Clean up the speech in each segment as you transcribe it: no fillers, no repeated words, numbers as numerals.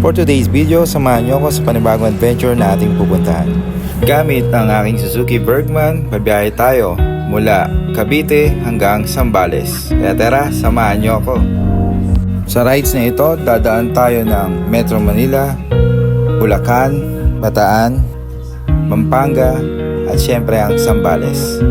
For today's video, samahan nyo ako sa panibagong adventure na ating pupuntahan. Gamit ang aking Suzuki Bergman, babiyahe tayo mula Cavite hanggang Zambales. Kaya tara, samahan nyo ako. Sa rides na ito, dadaan tayo ng Metro Manila, Bulacan, Bataan, Pampanga, at syempre ang Zambales.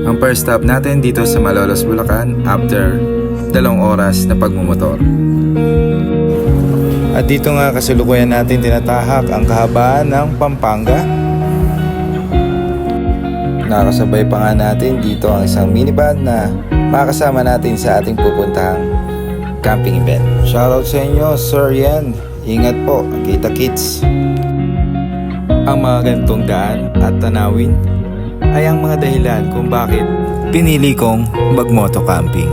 Ang first stop natin dito sa Malolos, Bulacan after 2 oras na pagmumotor. At dito nga kasalukuyan natin tinatahak ang kahabaan ng Pampanga. Nakasabay pa nga natin dito ang isang minivan na makasama natin sa ating pupuntahang camping event. Shoutout sa inyo, Sir Yan. Ingat po, kita kits. Ang mga ganitong daan at tanawin ay ang mga dahilan kung bakit pinili kong mag-moto camping.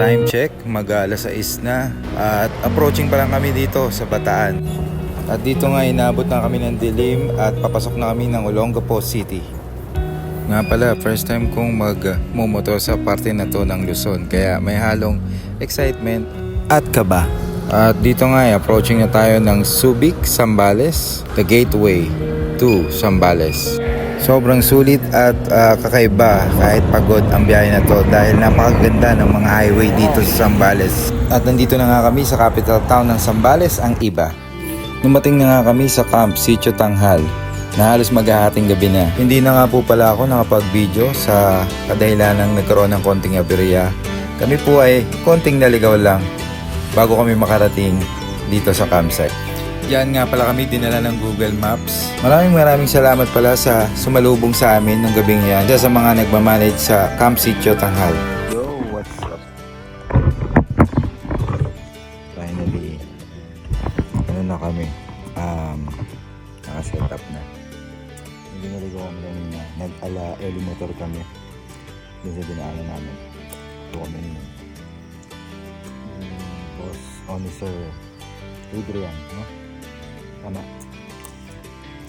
Time check, mag-alas 6 na at approaching pa lang kami dito sa Bataan. At dito nga inabot na kami ng dilim at papasok na kami ng Olongapo City. Nga pala, first time kong mag-momotor sa parte na to ng Luzon, kaya may halong excitement at kaba. At dito nga approaching na tayo ng Subic, Zambales, the gateway to Zambales. Sobrang sulit at kakaiba kahit pagod ang biyahe na to dahil napakaganda ng mga highway dito sa Zambales. At nandito na nga kami sa capital town ng Zambales, ang Iba. Dumating na nga kami sa Camp Sitio Tanghal na halos maghahating gabi na. Hindi na nga po pala ako nakapag-video sa kadahilan ng nagkaroon ng konting aberya. Kami po ay konting naligaw lang bago kami makarating dito sa campsite. Yan nga pala kami dinala ng Google Maps. Maraming salamat pala sa sumalubong sa amin ng gabing yan. Isa sa mga nagmamanage sa Camp Sitio Tanghal. Yo, what's up? Finally, ano na kami? Naka-set up na. Hindi naligaw kami kanina. Nag-ala early motor kami. Doon sa dinaanan namin. Ito kami nyo. Boss, Sir Adrian, no? Tama.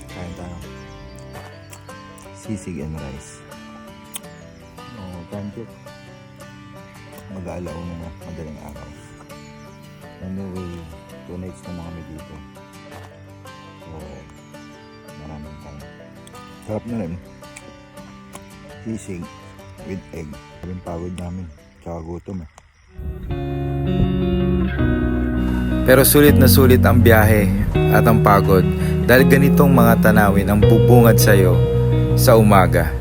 Kain tayo. Sisig and rice. Oh, thank you. Mag-aalauna na, madaling araw. Anyway, 2 nights naman kami dito. So, maraming time. Sarap na rin. Sisig with egg. Sabi pagod namin. Tsaka gutom eh. Pero sulit na sulit ang biyahe at ang pagod dahil ganitong mga tanawin ang bubungad sa'yo sa umaga.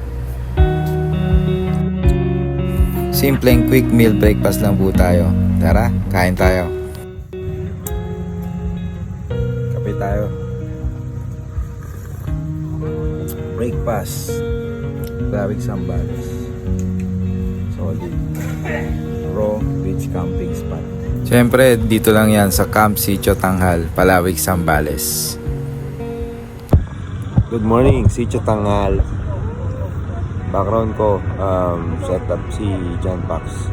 Simpleng quick meal breakfast lang po tayo. Tara, kain tayo. Kape tayo. Breakfast. Grawig Zambales. Solid. Raw beach camping spot. Siyempre, dito lang yan sa Camp Sitio Tanghal, Palawig, Zambales. Good morning, Sitio Tanghal. Background ko, setup si John Pax.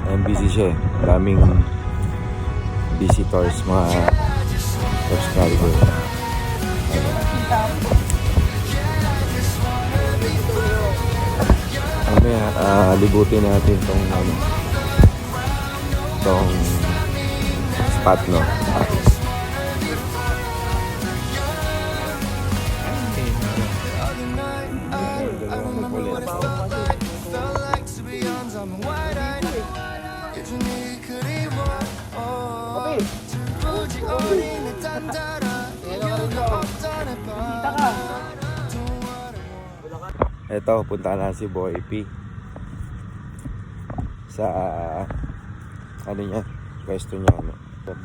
And busy siya eh. Maraming visitors, mga subscriber. Libutin natin itong spot, no? Ito, punta na si Boy P sa ano niya, pwesto niya, ano.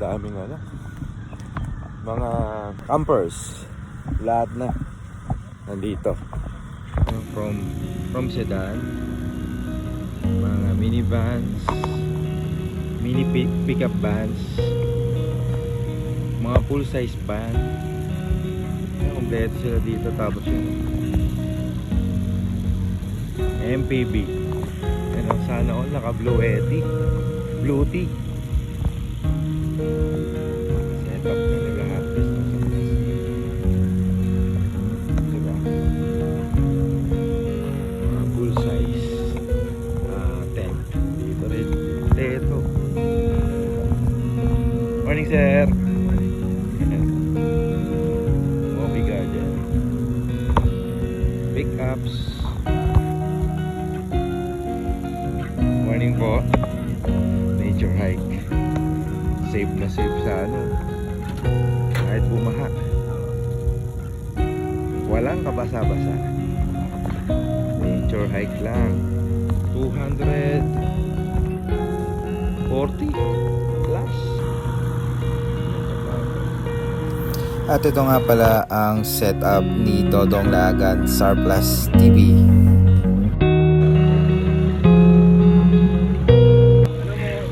Daming mga campers, lahat na nandito. From sedan, mga minivans, mini pickup vans, mga full size van. Kompleto sila dito. Tapos yung MPV, sana all naka Blue Yeti, Blue Tea. Setup na nag-harvest ng Paps. Morning po. Nature hike. Safe na safe sa kahit bumaha. Walang kabasa-basa. Nature hike lang. 240 plus. At ito nga pala ang setup ni Dodong Lagan Surplus TV.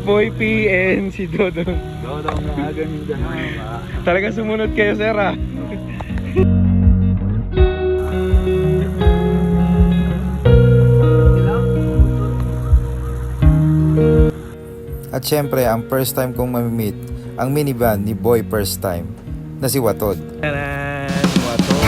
Boy PN si Dodong. Dodong Lagan yung dahama. Talaga sumunod kayo, sir, ah. At syempre, ang first time kong mamimit ang minivan ni Boy First Time na si Watod. Taran! Watod!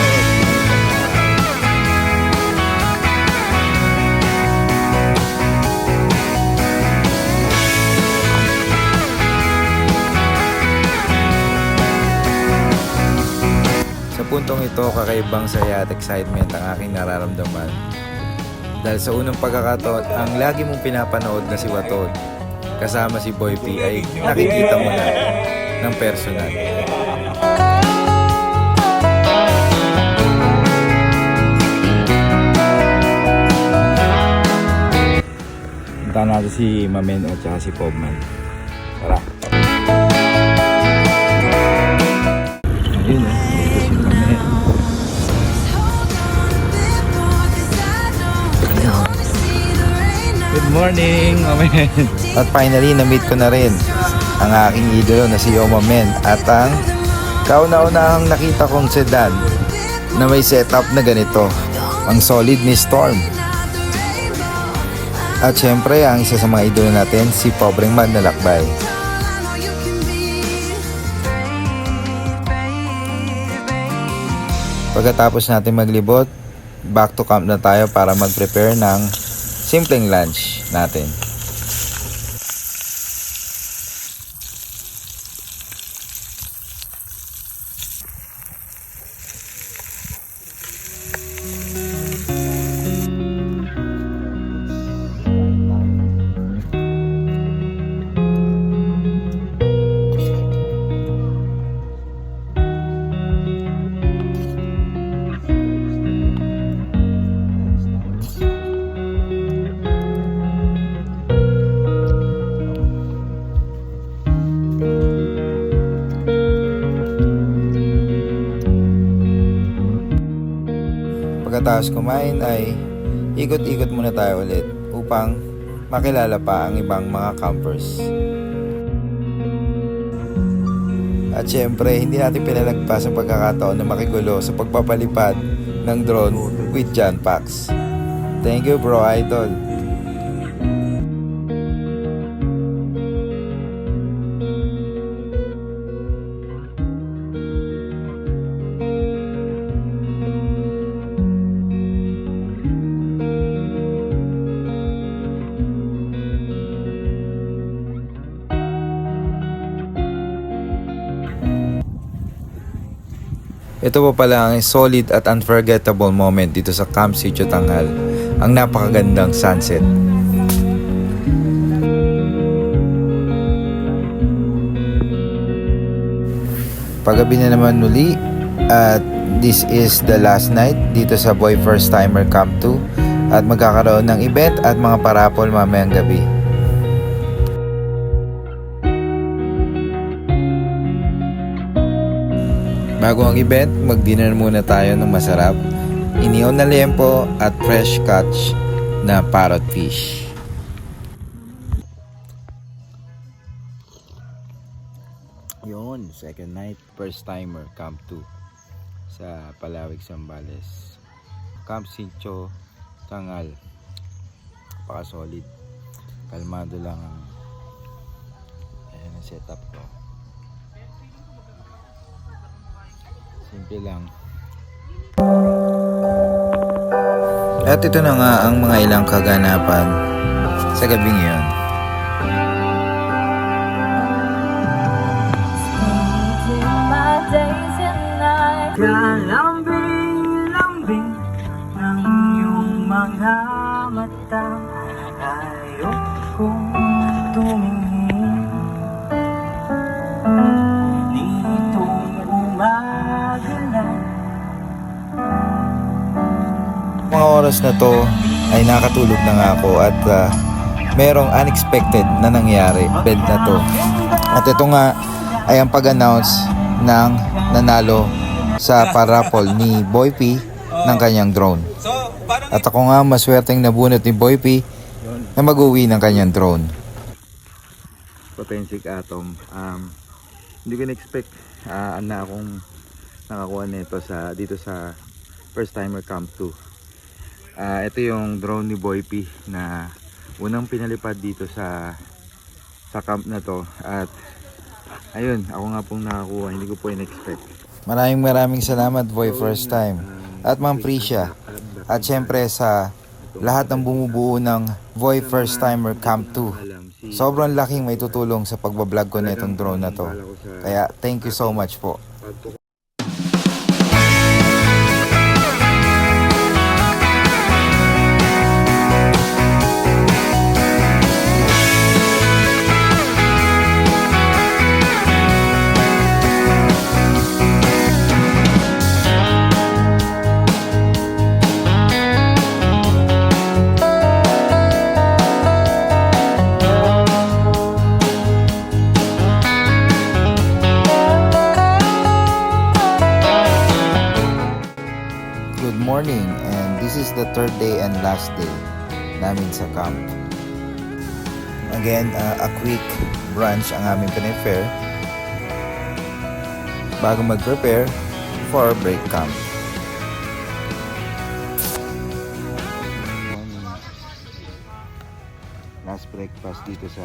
Sa puntong ito, kakaibang saya at excitement ang aking nararamdaman. Dahil sa unang pagkakataon, ang lagi mong pinapanood na si Watod kasama si Boy P ay nakikita mo na ng personal. Punta natin si Mamen at saka si Pobman. Tara! Ayun, dito si Mamen. Good morning, Mamen! At finally, na-meet ko na rin ang aking idolo na si Yoma Men at ang kauna-unahang nakita kong sedan na may setup na ganito, ang solid ni Storm. At syempre, ang isa sa mga idolo natin, si Pobreng Manlalakbay. Pagkatapos natin maglibot, back to camp na tayo para mag-prepare ng simpleng lunch natin. Pagkatapos kumain ay ikot-ikot muna tayo ulit upang makilala pa ang ibang mga campers. At syempre, hindi natin pinalagpas ang pagkakataon na makigulo sa pagpapalipad ng drone with John Pax. Thank you, bro idol. Ito pa pala ang solid at unforgettable moment dito sa Camp Sitio Tanghal, ang napakagandang sunset. Paggabi na naman muli at this is the last night dito sa Boy First Timer Camp 2 at magkakaroon ng event at mga parapol mamayang gabi. Bago ang event, mag-dinner muna tayo ng masarap, inihaw na liempo at fresh catch na parrot fish. Yun, second night, first timer, Camp 2 sa Palawig, Zambales. Camp Sitio Tanghal. Napaka-solid. Kalmado lang ang setup ko. Simple lang. At ito na nga ang mga ilang kaganapan sa gabing iyon. Kalambing-lambing ng iyong mga mata, ayokong tumingin nitong umaga na. Mga oras na to ay nakatulog na nga ako at merong unexpected na nangyari bed na to. At ito nga ay ang pag-announce ng nanalo sa parapol ni Boy P ng kanyang drone. At ako nga maswerteng nabunot ni Boy P na mag-uwi ng kanyang drone. Potensic Atom. Hindi ko na-expect na akong nakakuha nito dito sa First Timer Camp 2. Ito yung drone ni Boy P na unang pinalipad dito sa camp na to. At ayun, ako nga pong nakakuha, hindi ko po in-expect. Maraming salamat Boy First Time at Ma'am Prisha. At syempre sa lahat ng bumubuo ng Boy First Timer Camp 2. Sobrang laking may tutulong sa pagbablog ko nitong drone na to. Kaya thank you so much po. Good morning, and this is the third day and last day namin sa camp. Again, a quick brunch ang aming pinipare bago mag-prepare for break camp. Last breakfast dito sa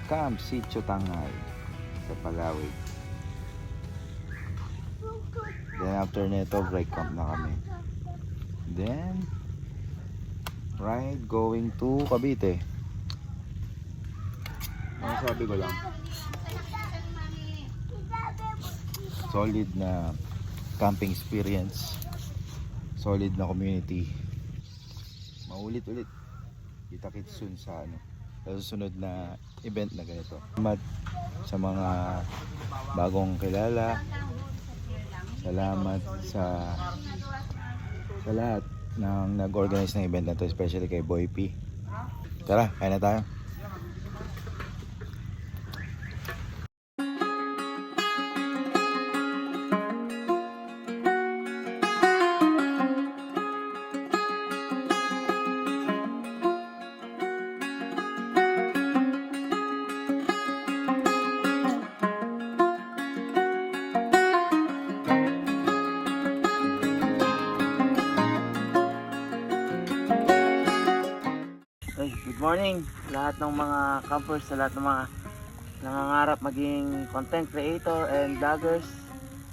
Camp Sitio Tangay sa Palawig. Then after nito, break camp na kami. Then ride going to Cavite. Masasabi ko lang, solid na camping experience, solid na community. Maulit-ulit. Kita-kits soon sa susunod na event na ganito. Salamat sa mga bagong kilala. Salamat sa lahat ng nag-organize ng event na to, especially kay Boy P. Tara, kain na tayo. Good morning lahat ng mga campers, sa lahat ng mga nangangarap maging content creator and vloggers,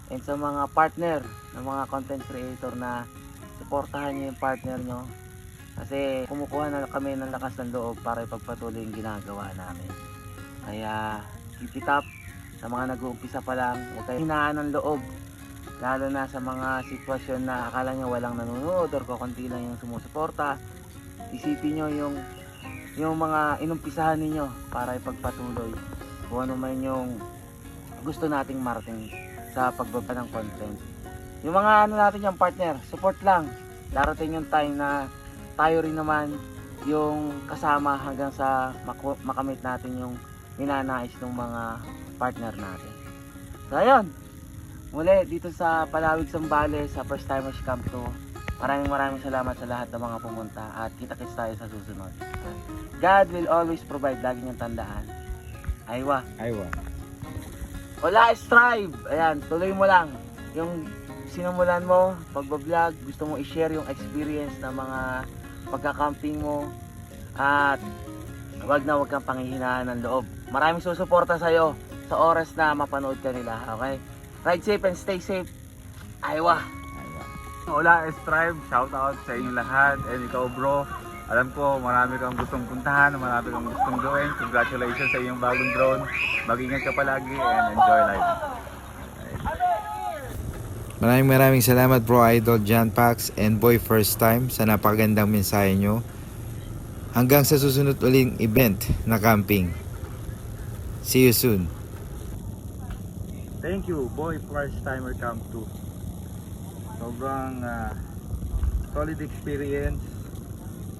and sa mga partner ng mga content creator na suportahan niyo yung partner nyo kasi kumukuha na kami ng lakas ng loob para ipagpatuloy yung ginagawa namin. Kaya keep it up sa mga nag-uumpisa pa lang, huwag kayong hinaan ng loob, lalo na sa mga sitwasyon na akala nyo walang nanonood or kukunti lang yung sumusuporta. Isipin nyo yung mga inumpisahan ninyo para ipagpatuloy kung ano man yung gusto nating marating sa pagbaba ng content. Yung mga natin yung partner, support lang. Darating yung time na tayo rin naman yung kasama hanggang sa makamit natin yung ninanais ng mga partner natin. So ayun, muli dito sa Palawig, Zambales sa First Timers Camp 2. Maraming salamat sa lahat ng mga pumunta at kita-kits tayo sa susunod. God will always provide, lagi niyong tandaan. Aywa. Wala, strive. Ayan, tuloy mo lang. Yung sinimulan mo, pagbablog, gusto mo i-share yung experience ng mga pagka-camping mo. At wag kang panghihinaan ng loob. Maraming susuporta sa'yo sa oras na mapanood ka nila. Okay? Ride safe and stay safe. Aywa. Hola, Strive, shout out sa inyo lahat. And ikaw bro, alam ko marami kang gustong puntahan, marami kang gustong gawin. Congratulations sa iyong bagong drone. Mag-ingat ka palagi and enjoy life. Maraming salamat Bro Idol John Pax and Boy First Time sa napakagandang mensahe nyo. Hanggang sa susunod uling event na camping. See you soon. Thank you, boy, first timer camp 2. Sobrang solid experience.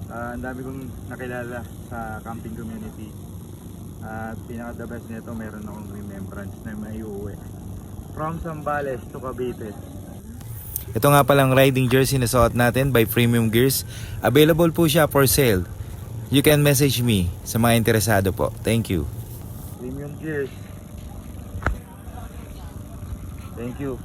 Ang dami kong nakilala sa camping community. At pinaka the best nito, meron akong remembrance na may uuwi. From Zambales to Cavite. Ito nga palang riding jersey na suot natin by Premium Gears. Available po siya for sale. You can message me sa mga interesado po. Thank you. Premium Gears. Thank you.